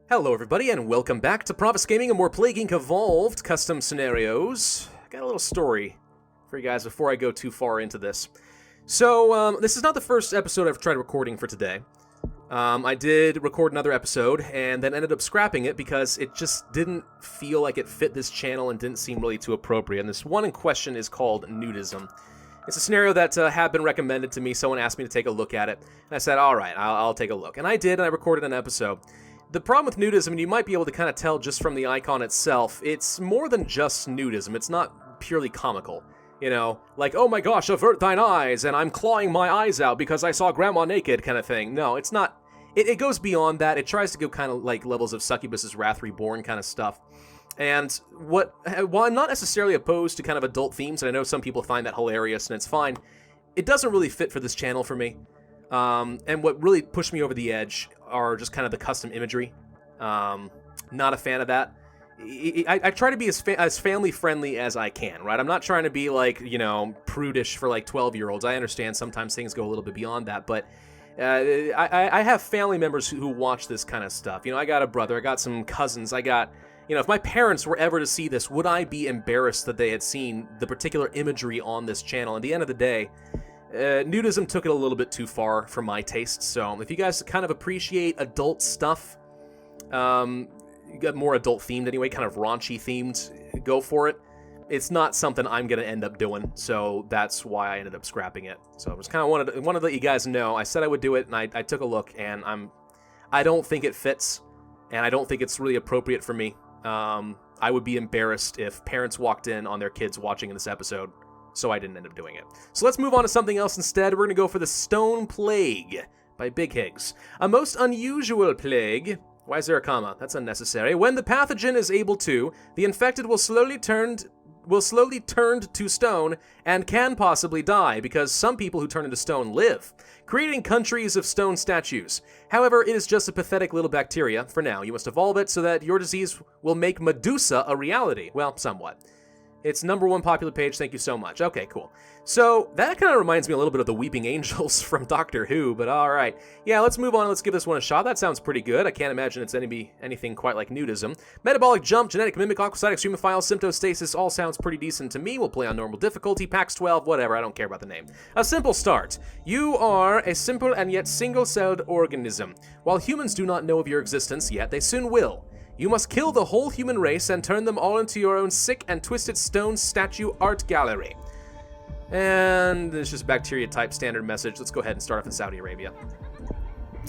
Hello everybody, and welcome back to Pravus Gaming and more Plague Inc. Evolved Custom Scenarios. Got a little story for you guys before I go too far into this. So, this is not the first episode I've tried recording for today. I did record another episode, and then ended up scrapping it because it just didn't feel like it fit this channel and didn't seem really too appropriate. And this one in question is called nudism. It's a scenario that had been recommended to me. Someone asked me to take a look at it, and I said, alright, I'll take a look. And I did, and I recorded an episode. The problem with nudism, and you might be able to kind of tell just from the icon itself, it's more than just nudism. It's not purely comical. You know, like, oh my gosh, avert thine eyes, and I'm clawing my eyes out because I saw grandma naked kind of thing. No, it's not. It goes beyond that. It tries to go kind of like levels of Succubus's Wrath Reborn kind of stuff. And while I'm not necessarily opposed to kind of adult themes, and I know some people find that hilarious, and it's fine, it doesn't really fit for this channel for me. And what really pushed me over the edge are just kind of the custom imagery. Not a fan of that. I try to be as family-friendly as I can, right? I'm not trying to be, like, you know, prudish for, like, 12-year-olds. I understand sometimes things go a little bit beyond that, but I have family members who watch this kind of stuff. You know, I got a brother, I got some cousins, I got... You know, if my parents were ever to see this, would I be embarrassed that they had seen the particular imagery on this channel? At the end of the day... nudism took it a little bit too far for my taste, so if you guys kind of appreciate adult stuff, you got more adult themed anyway, kind of raunchy themed, go for it. It's not something I'm going to end up doing, so that's why I ended up scrapping it. So I just kind of wanted to let you guys know. I said I would do it, and I took a look, and I don't think it fits, and I don't think it's really appropriate for me. I would be embarrassed if parents walked in on their kids watching this episode, so I didn't end up doing it. So let's move on to something else instead. We're going to go for the Stone Plague by Big Higgs. A most unusual plague. Why is there a comma? That's unnecessary. When the pathogen is able to, the infected will slowly turn to stone and can possibly die, because some people who turn into stone live, creating countries of stone statues. However, it is just a pathetic little bacteria for now. You must evolve it so that your disease will make Medusa a reality. Well, somewhat. It's #1 popular page, thank you so much. Okay, cool. So, that kind of reminds me a little bit of the Weeping Angels from Doctor Who, but alright. Yeah, let's move on, let's give this one a shot. That sounds pretty good. I can't imagine it's anything quite like nudism. Metabolic Jump, Genetic Mimic, Aquacytic, Extremophile, Symptostasis, all sounds pretty decent to me. We'll play on normal difficulty, PAX 12, whatever, I don't care about the name. A simple start. You are a simple and yet single-celled organism. While humans do not know of your existence yet, they soon will. You must kill the whole human race and turn them all into your own sick and twisted stone statue art gallery. And it's just bacteria-type standard message. Let's go ahead and start off in Saudi Arabia.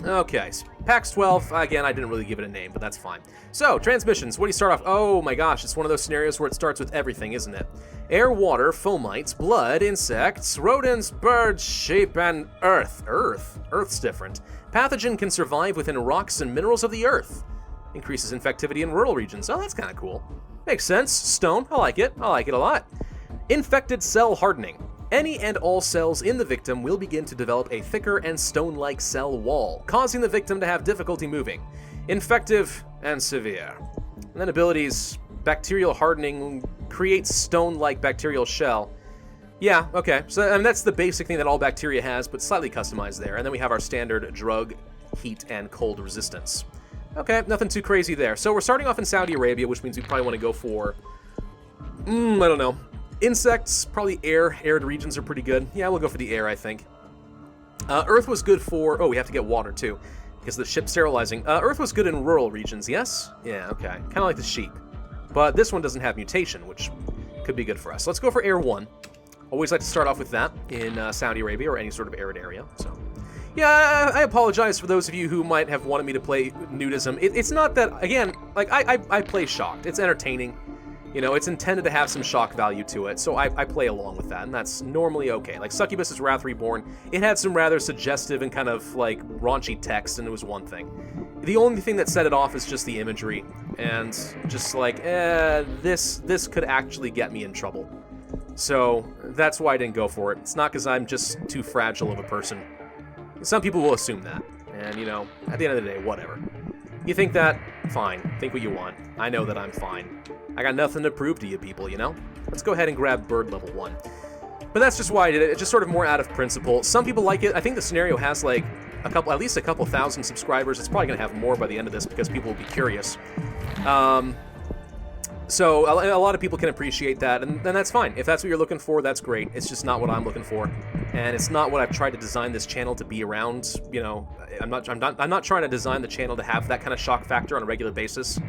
Okay, PAX 12, again, I didn't really give it a name, but that's fine. So, transmissions, what do you start off? Oh my gosh, it's one of those scenarios where it starts with everything, isn't it? Air, water, fomites, blood, insects, rodents, birds, sheep, and earth. Earth's different. Pathogen can survive within rocks and minerals of the earth. Increases infectivity in rural regions. Oh, that's kind of cool. Makes sense. Stone. I like it. I like it a lot. Infected cell hardening. Any and all cells in the victim will begin to develop a thicker and stone-like cell wall, causing the victim to have difficulty moving. Infective and severe. And then abilities. Bacterial hardening creates stone-like bacterial shell. Yeah, okay. So I mean, that's the basic thing that all bacteria has, but slightly customized there. And then we have our standard drug, heat, and cold resistance. Okay, nothing too crazy there. So we're starting off in Saudi Arabia, which means we probably want to go for... I don't know. Insects, probably air. Arid regions are pretty good. Yeah, we'll go for the air, I think. Earth was good for... Oh, we have to get water, too, because the ship's sterilizing. Earth was good in rural regions, yes? Yeah, okay. Kind of like the sheep. But this one doesn't have mutation, which could be good for us. Let's go for Air 1. Always like to start off with that in Saudi Arabia or any sort of arid area, so... Yeah, I apologize for those of you who might have wanted me to play nudism. It's not that, again, like, I play shocked. It's entertaining. You know, it's intended to have some shock value to it, so I play along with that, and that's normally okay. Like, Succubus's Wrath Reborn, it had some rather suggestive and kind of, like, raunchy text, and it was one thing. The only thing that set it off is just the imagery, and just like, this could actually get me in trouble. So, that's why I didn't go for it. It's not because I'm just too fragile of a person. Some people will assume that, and, you know, at the end of the day, whatever. You think that? Fine. Think what you want. I know that I'm fine. I got nothing to prove to you people, you know? Let's go ahead and grab bird level 1. But that's just why I did it. It's just sort of more out of principle. Some people like it. I think the scenario has, like, at least a couple thousand subscribers. It's probably going to have more by the end of this because people will be curious. So a lot of people can appreciate that, and that's fine. If that's what you're looking for, that's great. It's just not what I'm looking for, and it's not what I've tried to design this channel to be around. You know, I'm not trying to design the channel to have that kind of shock factor on a regular basis.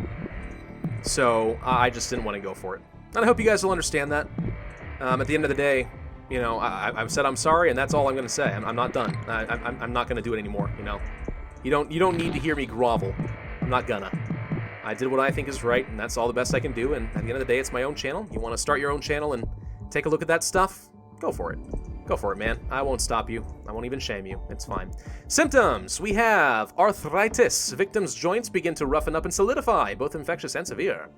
So I just didn't want to go for it, and I hope you guys will understand that. At the end of the day, you know, I've said I'm sorry, and that's all I'm going to say. I'm not done. I'm not going to do it anymore. You know, you don't need to hear me grovel. I'm not gonna. I did what I think is right, and that's all the best I can do, and at the end of the day, it's my own channel. You want to start your own channel and take a look at that stuff? Go for it. Go for it, man. I won't stop you. I won't even shame you. It's fine. Symptoms. We have arthritis. Victims' joints begin to roughen up and solidify, both infectious and severe.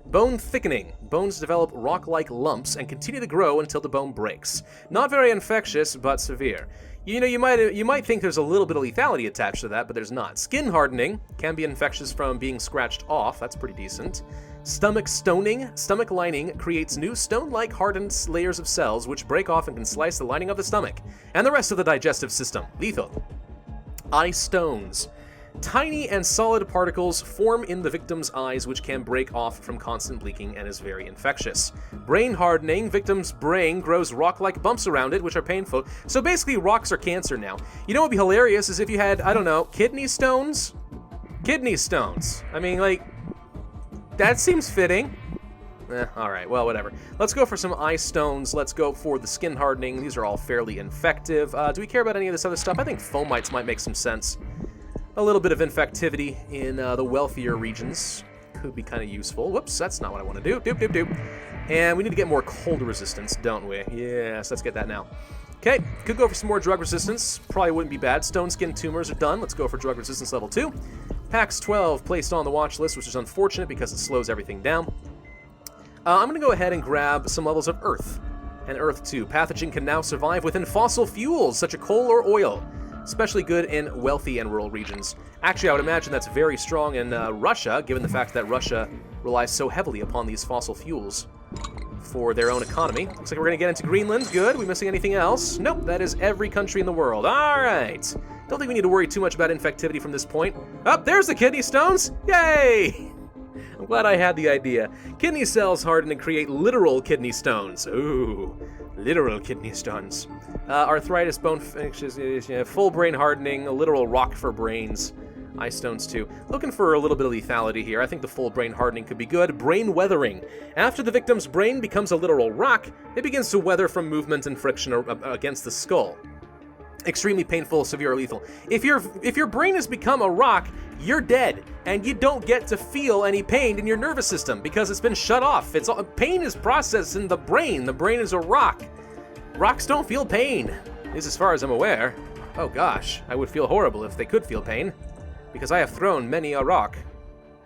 Bone thickening. Bones develop rock-like lumps and continue to grow until the bone breaks. Not very infectious, but severe. You know, you might think there's a little bit of lethality attached to that, but there's not. Skin hardening can be infectious from being scratched off. That's pretty decent. Stomach stoning. Stomach lining creates new stone-like hardened layers of cells which break off and can slice the lining of the stomach and the rest of the digestive system. Lethal. Eye stones. Tiny and solid particles form in the victim's eyes which can break off from constant bleeding and is very infectious. Brain hardening. Victim's brain grows rock-like bumps around it which are painful. So basically rocks are cancer now. You know what would be hilarious is if you had, I don't know, kidney stones? Kidney stones. I mean, like, that seems fitting. Alright, well, whatever. Let's go for some eye stones. Let's go for the skin hardening. These are all fairly infective. Do we care about any of this other stuff? I think fomites might make some sense. A little bit of infectivity in the wealthier regions could be kind of useful. Whoops, that's not what I want to do. Doop. And we need to get more cold resistance, don't we? Yes, let's get that now. Okay, could go for some more drug resistance. Probably wouldn't be bad. Stone skin tumors are done. Let's go for drug resistance level 2. PAX 12 placed on the watch list, which is unfortunate because it slows everything down. I'm going to go ahead and grab some levels of Earth. And Earth 2. Pathogen can now survive within fossil fuels, such as coal or oil. Especially good in wealthy and rural regions. Actually, I would imagine that's very strong in Russia, given the fact that Russia relies so heavily upon these fossil fuels for their own economy. Looks like we're going to get into Greenland. Good. We missing anything else? Nope, that is every country in the world. All right. Don't think we need to worry too much about infectivity from this point. Oh, there's the kidney stones. Yay! I'm glad I had the idea. Kidney cells harden and create literal kidney stones. Ooh, literal kidney stones. Arthritis, bone infections, full brain hardening, a literal rock for brains. Eye stones too. Looking for a little bit of lethality here. I think the full brain hardening could be good. Brain weathering. After the victim's brain becomes a literal rock, it begins to weather from movement and friction against the skull. Extremely painful, severe, or lethal. If your brain has become a rock, you're dead, and you don't get to feel any pain in your nervous system because it's been shut off. Pain is processed in the brain. The brain is a rock. Rocks don't feel pain, at least as far as I'm aware. Oh gosh, I would feel horrible if they could feel pain, because I have thrown many a rock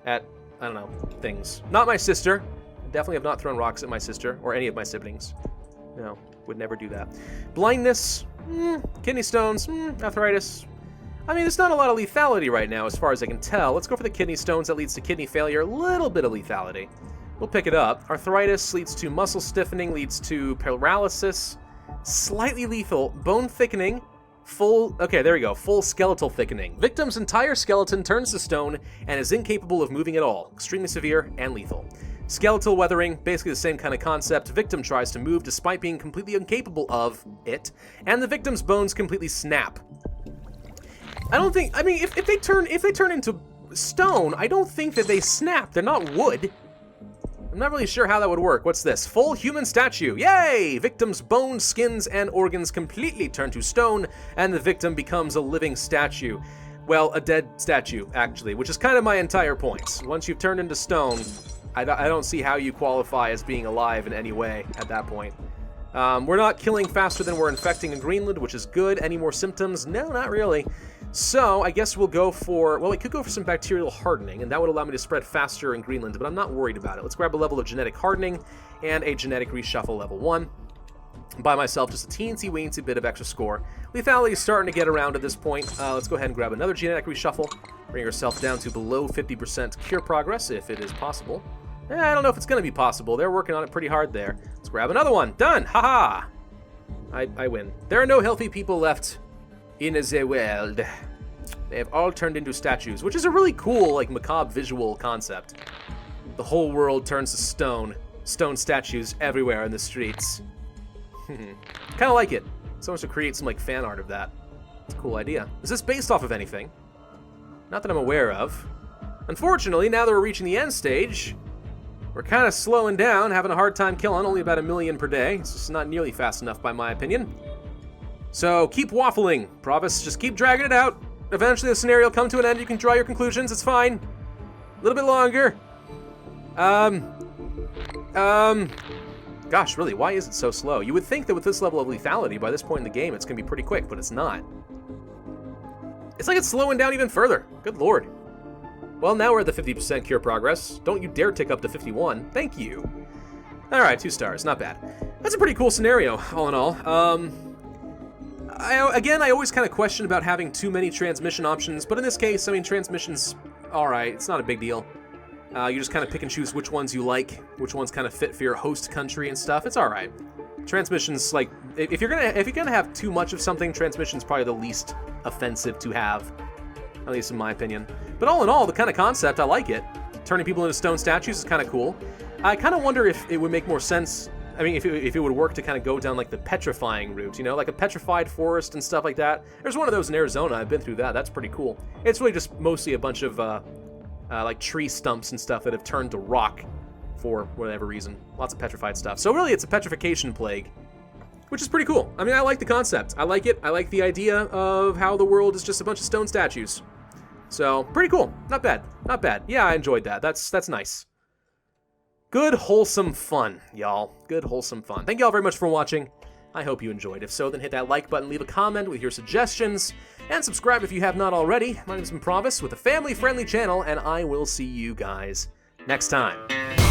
at, I don't know, things. Not my sister. I definitely have not thrown rocks at my sister or any of my siblings. No, would never do that. Blindness, kidney stones, arthritis. I mean, there's not a lot of lethality right now as far as I can tell. Let's go for the kidney stones. That leads to kidney failure. A little bit of lethality. We'll pick it up. Arthritis leads to muscle stiffening, leads to paralysis. Slightly lethal. Bone thickening. Okay, there we go. Full skeletal thickening. Victim's entire skeleton turns to stone and is incapable of moving at all. Extremely severe and lethal. Skeletal weathering, basically the same kind of concept. Victim tries to move despite being completely incapable of it, and the victim's bones completely snap. I mean, if they turn into stone, I don't think that they snap. They're not wood. I'm not really sure how that would work. What's this? Full human statue. Yay! Victim's bones, skins, and organs completely turn to stone, and the victim becomes a living statue. Well, a dead statue, actually, which is kind of my entire point. Once you've turned into stone, I don't see how you qualify as being alive in any way at that point. We're not killing faster than we're infecting in Greenland, which is good. Any more symptoms? No, not really. So I guess we'll go for, well, we could go for some bacterial hardening, and that would allow me to spread faster in Greenland, but I'm not worried about it. Let's grab a level of genetic hardening and a genetic reshuffle level 1. Buy myself just a teensy-weensy bit of extra score. Lethality is starting to get around at this point. Let's go ahead and grab another genetic reshuffle. Bring yourself down to below 50% cure progress, if it is possible. I don't know if it's going to be possible. They're working on it pretty hard there. Let's grab another one. Done! Haha! I win. There are no healthy people left in the world. They have all turned into statues, which is a really cool, like, macabre visual concept. The whole world turns to stone. Stone statues everywhere in the streets. Kind of like it. Someone should create some, like, fan art of that. It's a cool idea. Is this based off of anything? Not that I'm aware of. Unfortunately, now that we're reaching the end stage, we're kind of slowing down, having a hard time killing, only about 1 million per day. It's just not nearly fast enough, by my opinion. So, keep waffling, Pravus. Just keep dragging it out. Eventually, the scenario will come to an end. You can draw your conclusions. It's fine. A little bit longer. Gosh, really, why is it so slow? You would think that with this level of lethality, by this point in the game, it's going to be pretty quick, but it's not. It's like it's slowing down even further. Good lord. Well, now we're at the 50% cure progress. Don't you dare tick up to 51. Thank you. Alright, 2 stars. Not bad. That's a pretty cool scenario, all in all. I always kind of question about having too many transmission options, but in this case, I mean, transmission's alright. It's not a big deal. You just kind of pick and choose which ones you like, which ones kind of fit for your host country and stuff. It's alright. Transmission's like, if you're gonna have too much of something, transmission's probably the least offensive to have, at least in my opinion. But all in all, the kind of concept, I like it. Turning people into stone statues is kind of cool. I kind of wonder if it would make more sense. I mean, if it would work to kind of go down like the petrifying route, you know, like a petrified forest and stuff like that. There's one of those in Arizona. I've been through that. That's pretty cool. It's really just mostly a bunch of like tree stumps and stuff that have turned to rock for whatever reason. Lots of petrified stuff. So really, it's a petrification plague, which is pretty cool. I mean, I like the concept. I like it. I like the idea of how the world is just a bunch of stone statues. So, pretty cool. Not bad. Not bad. Yeah, I enjoyed that. That's nice. Good, wholesome fun, y'all. Good, wholesome fun. Thank y'all very much for watching. I hope you enjoyed. If so, then hit that like button, leave a comment with your suggestions, and subscribe if you have not already. My name is Pravus with a family-friendly channel, and I will see you guys next time.